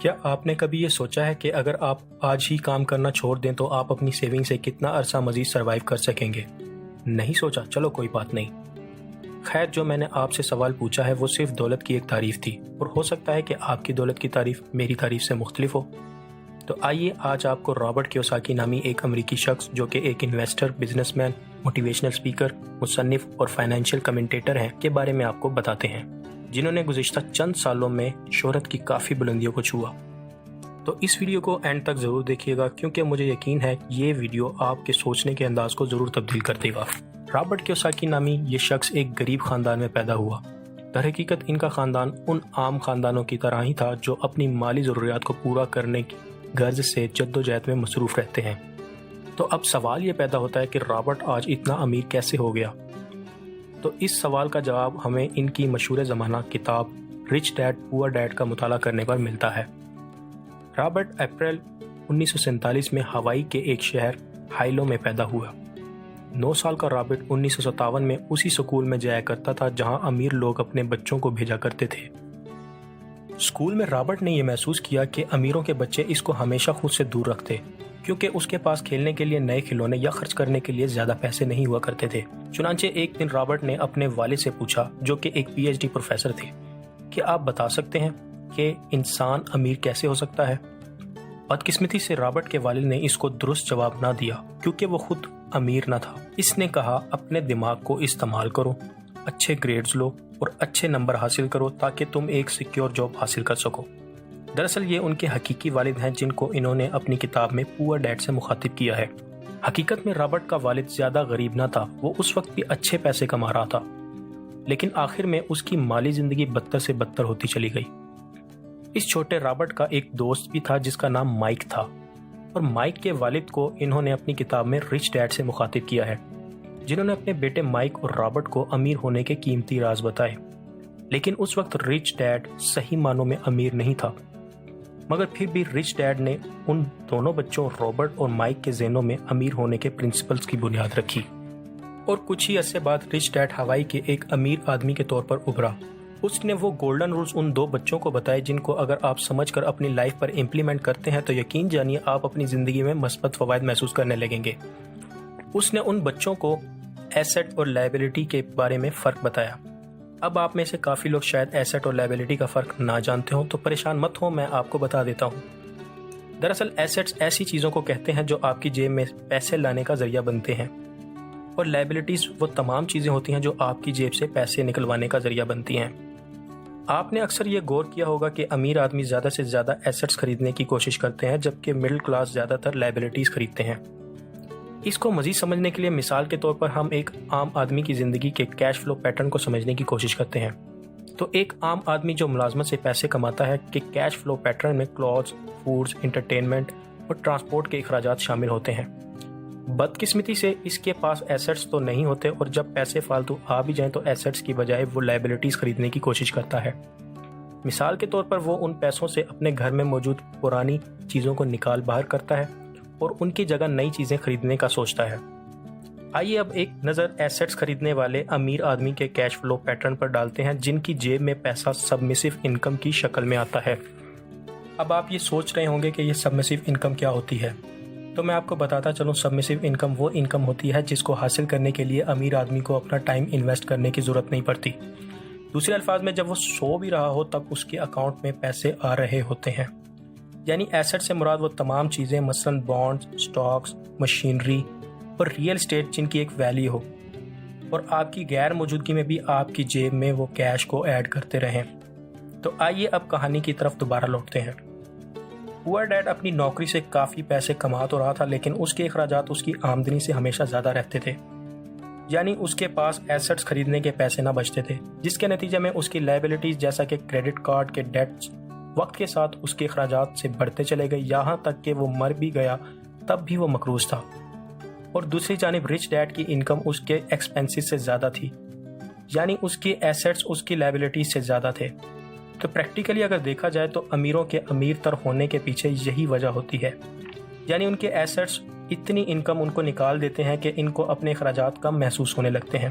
کیا آپ نے کبھی یہ سوچا ہے کہ اگر آپ آج ہی کام کرنا چھوڑ دیں تو آپ اپنی سیونگ سے کتنا عرصہ مزید سروائیو کر سکیں گے؟ نہیں سوچا؟ چلو کوئی بات نہیں۔ خیر، جو میں نے آپ سے سوال پوچھا ہے وہ صرف دولت کی ایک تعریف تھی، اور ہو سکتا ہے کہ آپ کی دولت کی تعریف میری تعریف سے مختلف ہو۔ تو آئیے آج آپ کو رابرٹ کیوساکی نامی ایک امریکی شخص جو کہ ایک investor, business man, motivational speaker, مصنف اور فائنینشیل کمنٹیٹر ہیں کے بارے میں آپ کو بتاتے ہیں، جنہوں نے گزشتہ چند سالوں میں شہرت کی کافی بلندیوں کو چھوا۔ تو اس ویڈیو کو اینڈ تک ضرور دیکھیے گا، کیونکہ مجھے یقین ہے یہ ویڈیو آپ کے سوچنے کے انداز کو ضرور تبدیل کر دے گا۔ رابرٹ کیوساکی نامی یہ شخص ایک غریب خاندان میں پیدا ہوا۔ در حقیقت ان کا خاندان ان عام خاندانوں کی طرح ہی تھا جو اپنی مالی ضروریات کو پورا کرنے کی غرض سے جدوجہد میں مصروف رہتے ہیں۔ تو اب سوال یہ پیدا ہوتا ہے کہ رابرٹ آج اتنا امیر کیسے ہو گیا؟ تو اس سوال کا جواب ہمیں ان کی مشہور زمانہ کتاب رچ ڈیڈ پور ڈیڈ کا مطالعہ کرنے پر ملتا ہے۔ رابرٹ اپریل 1947 میں ہوائی کے ایک شہر ہائلو میں پیدا ہوا۔ 9 سال کا رابرٹ 1957 میں اسی سکول میں جایا کرتا تھا جہاں امیر لوگ اپنے بچوں کو بھیجا کرتے تھے۔ اسکول میں رابرٹ نے یہ محسوس کیا کہ امیروں کے بچے اس کو ہمیشہ خود سے دور رکھتے، کیونکہ اس کے پاس کھیلنے کے لیے نئے کھلونے یا خرچ کرنے کے لیے زیادہ پیسے نہیں ہوا کرتے تھے۔ چنانچہ ایک دن رابرٹ نے اپنے والد سے پوچھا، جو کہ ایک پی ایچ ڈی پروفیسر تھے، کہ آپ بتا سکتے ہیں کہ انسان امیر کیسے ہو سکتا ہے؟ بدقسمتی سے رابرٹ کے والد نے اس کو درست جواب نہ دیا، کیونکہ وہ خود امیر نہ تھا۔ اس نے کہا، اپنے دماغ کو استعمال کرو، اچھے گریڈز لو اور اچھے نمبر حاصل کرو تاکہ تم ایک سیکیور جاب حاصل کر سکو۔ دراصل یہ ان کے حقیقی والد ہیں جن کو انہوں نے اپنی کتاب میں پور ڈیڈ سے مخاطب کیا ہے۔ حقیقت میں رابرٹ کا والد زیادہ غریب نہ تھا، وہ اس وقت بھی اچھے پیسے کما رہا تھا، لیکن آخر میں اس کی مالی زندگی بدتر سے بدتر ہوتی چلی گئی۔ اس چھوٹے رابرٹ کا ایک دوست بھی تھا جس کا نام مائک تھا، اور مائک کے والد کو انہوں نے اپنی کتاب میں رچ ڈیڈ سے مخاطب کیا ہے، جنہوں نے اپنے بیٹے مائک اور رابرٹ کو امیر ہونے کے قیمتی راز بتائے۔ لیکن اس وقت رچ ڈیڈ صحیح معنوں میں امیر نہیں تھا، مگر پھر بھی رچ ڈیڈ نے ان دونوں بچوں رابرٹ اور مائک کے ذہنوں میں امیر ہونے کے پرنسپلز کی بنیاد رکھی، اور کچھ ہی عرصے بعد رچ ڈیڈ ہوائی کے ایک امیر آدمی کے طور پر ابھرا۔ اس نے وہ گولڈن رولز ان 2 بچوں کو بتائے جن کو اگر آپ سمجھ کر اپنی لائف پر امپلیمنٹ کرتے ہیں تو یقین جانیے آپ اپنی زندگی میں مثبت فوائد محسوس کرنے لگیں گے۔ اس نے ان بچوں کو ایسٹ اور لائبلٹی کے بارے میں فرق بتایا۔ اب آپ میں سے کافی لوگ شاید ایسٹ اور لائبلٹی کا فرق نہ جانتے ہوں، تو پریشان مت ہوں، میں آپ کو بتا دیتا ہوں۔ دراصل ایسٹس ایسی چیزوں کو کہتے ہیں جو آپ کی جیب میں پیسے لانے کا ذریعہ بنتے ہیں، اور لائبلٹیز وہ تمام چیزیں ہوتی ہیں جو آپ کی جیب سے پیسے نکلوانے کا ذریعہ بنتی ہیں۔ آپ نے اکثر یہ غور کیا ہوگا کہ امیر آدمی زیادہ سے زیادہ ایسٹس خریدنے کی کوشش کرتے ہیں، جبکہ مڈل کلاس زیادہ تر لائبلٹیز خریدتے ہیں۔ اس کو مزید سمجھنے کے لیے مثال کے طور پر ہم ایک عام آدمی کی زندگی کے کیش فلو پیٹرن کو سمجھنے کی کوشش کرتے ہیں۔ تو ایک عام آدمی جو ملازمت سے پیسے کماتا ہے کہ کیش فلو پیٹرن میں کلوتھز، فوڈز، انٹرٹینمنٹ اور ٹرانسپورٹ کے اخراجات شامل ہوتے ہیں۔ بدقسمتی سے اس کے پاس ایسٹس تو نہیں ہوتے، اور جب پیسے فالتو آ بھی جائیں تو ایسٹس کی بجائے وہ لائبلٹیز خریدنے کی کوشش کرتا ہے۔ مثال کے طور پر وہ ان پیسوں سے اپنے گھر میں موجود پرانی چیزوں کو نکال باہر کرتا ہے اور ان کی جگہ نئی چیزیں خریدنے کا سوچتا ہے۔ آئیے اب ایک نظر ایسٹس خریدنے والے امیر آدمی کے کیش فلو پیٹرن پر ڈالتے ہیں، جن کی جیب میں پیسہ سبمسو انکم کی شکل میں آتا ہے۔ اب آپ یہ سوچ رہے ہوں گے کہ یہ سبمسو انکم کیا ہوتی ہے، تو میں آپ کو بتاتا چلوں۔ سبمسو انکم وہ انکم ہوتی ہے جس کو حاصل کرنے کے لیے امیر آدمی کو اپنا ٹائم انویسٹ کرنے کی ضرورت نہیں پڑتی۔ دوسرے الفاظ میں، جب وہ سو بھی رہا ہو تب اس کے اکاؤنٹ میں پیسے آ رہے ہوتے ہیں۔ یعنی ایسٹ سے مراد وہ تمام چیزیں، مثلاً بانڈز، سٹاکس، مشینری اور ریئل اسٹیٹ جن کی ایک ویلیو ہو، اور آپ کی غیر موجودگی میں بھی آپ کی جیب میں وہ کیش کو ایڈ کرتے رہیں۔ تو آئیے اب کہانی کی طرف دوبارہ لوٹتے ہیں۔ پور ڈیڈ اپنی نوکری سے کافی پیسے کما تو رہا تھا، لیکن اس کے اخراجات اس کی آمدنی سے ہمیشہ زیادہ رہتے تھے۔ یعنی اس کے پاس ایسٹس خریدنے کے پیسے نہ بچتے تھے، جس کے نتیجے میں اس کی لائبلٹیز جیسا کہ کریڈٹ کارڈ کے ڈیٹس وقت کے ساتھ اس کے اخراجات سے بڑھتے چلے گئے، یہاں تک کہ وہ مر بھی گیا تب بھی وہ مقروض تھا۔ اور دوسری جانب رچ ڈیڈ کی انکم اس کے ایکسپینسز سے زیادہ تھی، یعنی اس کی ایسٹس اس کی لائبلٹیز سے زیادہ تھے۔ تو پریکٹیکلی اگر دیکھا جائے تو امیروں کے امیر تر ہونے کے پیچھے یہی وجہ ہوتی ہے، یعنی ان کے ایسٹس اتنی انکم ان کو نکال دیتے ہیں کہ ان کو اپنے اخراجات کم محسوس ہونے لگتے ہیں۔